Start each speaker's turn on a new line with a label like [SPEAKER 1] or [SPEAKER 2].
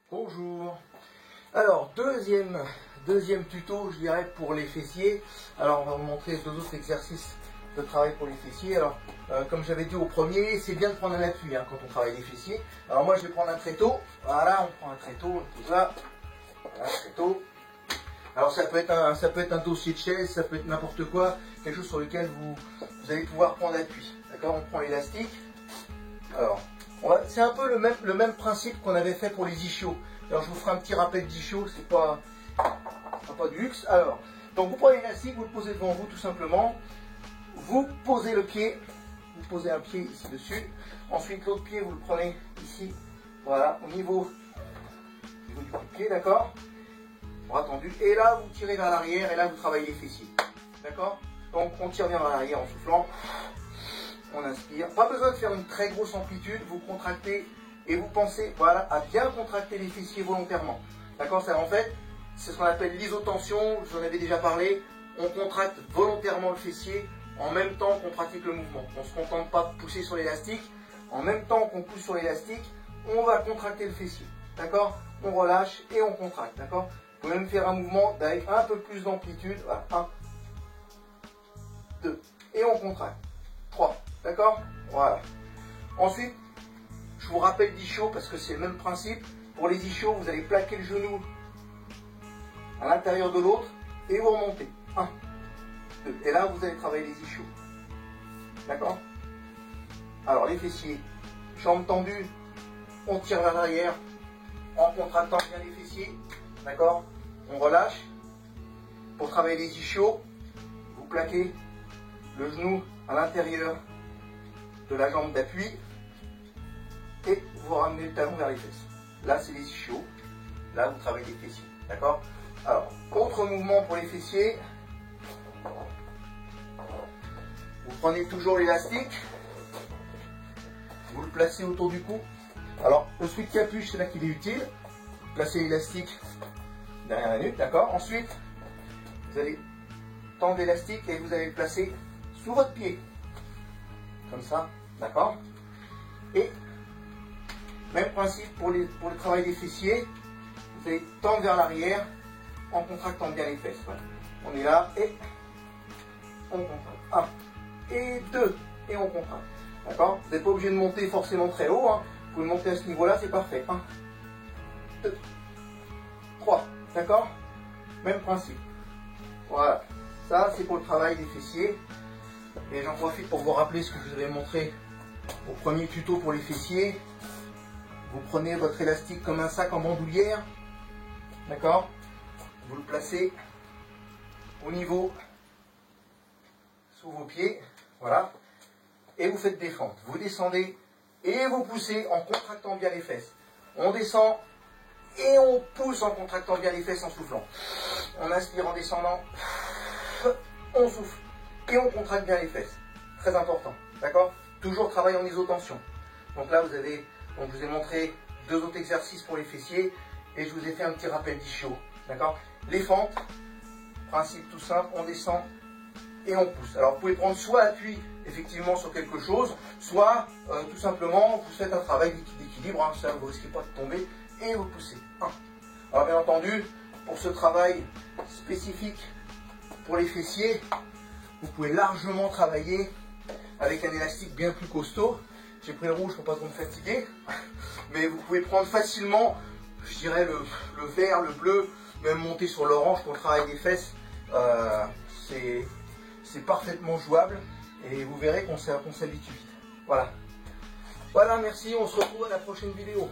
[SPEAKER 1] Bonjour. Alors, deuxième tuto, je dirais, pour les fessiers. Alors, on va vous montrer deux autres exercices de travail pour les fessiers. Alors, comme j'avais dit au premier, c'est bien de prendre un appui quand on travaille les fessiers. Alors moi, je vais prendre un tréteau. Voilà, on prend un tréteau, on pose là. Voilà, un tréteau. Alors, ça peut être un dossier de chaise, ça peut être n'importe quoi, quelque chose sur lequel vous allez pouvoir prendre appui. D'accord? On prend l'élastique. Alors, c'est un peu le même principe qu'on avait fait pour les ischios. Alors, je vous ferai un petit rappel d'ischios, c'est pas du luxe. Alors, donc vous prenez l'élastique, vous le posez devant vous tout simplement. Vous posez le pied, vous posez un pied ici dessus. Ensuite, l'autre pied, vous le prenez ici, voilà, au niveau du pied, d'accord? Bras tendu. Et là, vous tirez vers l'arrière et là, vous travaillez les fessiers. D'accord? Donc, on tire bien vers l'arrière en soufflant. On inspire. Pas besoin de faire une très grosse amplitude. Vous contractez et vous pensez, voilà, à bien contracter les fessiers volontairement. D'accord? Ça, en fait, c'est ce qu'on appelle l'isotension. J'en avais déjà parlé. On contracte volontairement le fessier en même temps qu'on pratique le mouvement. On ne se contente pas de pousser sur l'élastique. En même temps qu'on pousse sur l'élastique, on va contracter le fessier. D'accord? On relâche et on contracte. D'accord? Vous pouvez même faire un mouvement avec un peu plus d'amplitude. Voilà. 1, 2. Et on contracte. 3. D'accord? Voilà. Ensuite, je vous rappelle l'ischio parce que c'est le même principe. Pour les ischios, vous allez plaquer le genou à l'intérieur de l'autre et vous remontez. 1, 2. Et là, vous allez travailler les ischios. D'accord? Alors, les fessiers, jambes tendues, on tire vers l'arrière en contractant bien les fessiers. D'accord? On relâche. Pour travailler les ischios, vous plaquez le genou à l'intérieur de la jambe d'appui et vous ramenez le talon vers les fesses. Là, c'est les ischios. Là, vous travaillez les fessiers. D'accord? Alors, autre mouvement pour les fessiers. Vous prenez toujours l'élastique. Vous le placez autour du cou. Alors, le sweat capuche, c'est là qu'il est utile. Placez l'élastique derrière la nuque, d'accord? Ensuite, vous allez tendre l'élastique et vous allez le placer sous votre pied. Comme ça, d'accord? Et, même principe pour le travail des fessiers. Vous allez tendre vers l'arrière en contractant bien les fesses. Voilà. On est là et on contracte. 1 et 2 et on contracte. D'accord? Vous n'êtes pas obligé de monter forcément très haut. Vous pouvez monter à ce niveau-là, c'est parfait. 1, 2, 3. D'accord? Même principe. Voilà. Ça, c'est pour le travail des fessiers. Et j'en profite pour vous rappeler ce que je vous avais montré au premier tuto pour les fessiers. Vous prenez votre élastique comme un sac en bandoulière. D'accord? Vous le placez au niveau sous vos pieds. Voilà. Et vous faites des fentes. Vous descendez et vous poussez en contractant bien les fesses. On descend et on pousse en contractant bien les fesses en soufflant. On inspire en descendant. On souffle. Et on contracte bien les fesses. Très important. D'accord? Toujours travail en isotension. Donc là, je vous ai montré deux autres exercices pour les fessiers. Et je vous ai fait un petit rappel d'ischio. D'accord? Les fentes. Principe tout simple. On descend et on pousse. Alors, vous pouvez prendre soit appui, effectivement, sur quelque chose, soit, tout simplement, vous faites un travail d'équilibre. Ça, vous ne risquez pas de tomber. Et vous poussez. 1. Alors, bien entendu, pour ce travail spécifique pour les fessiers, vous pouvez largement travailler avec un élastique bien plus costaud. J'ai pris le rouge pour pas trop me fatiguer. Mais vous pouvez prendre facilement, je dirais, le vert, le bleu, même monter sur l'orange pour le travail des fesses. C'est parfaitement jouable. Et vous verrez qu'on s'habitue vite. Voilà. Voilà, merci. On se retrouve à la prochaine vidéo.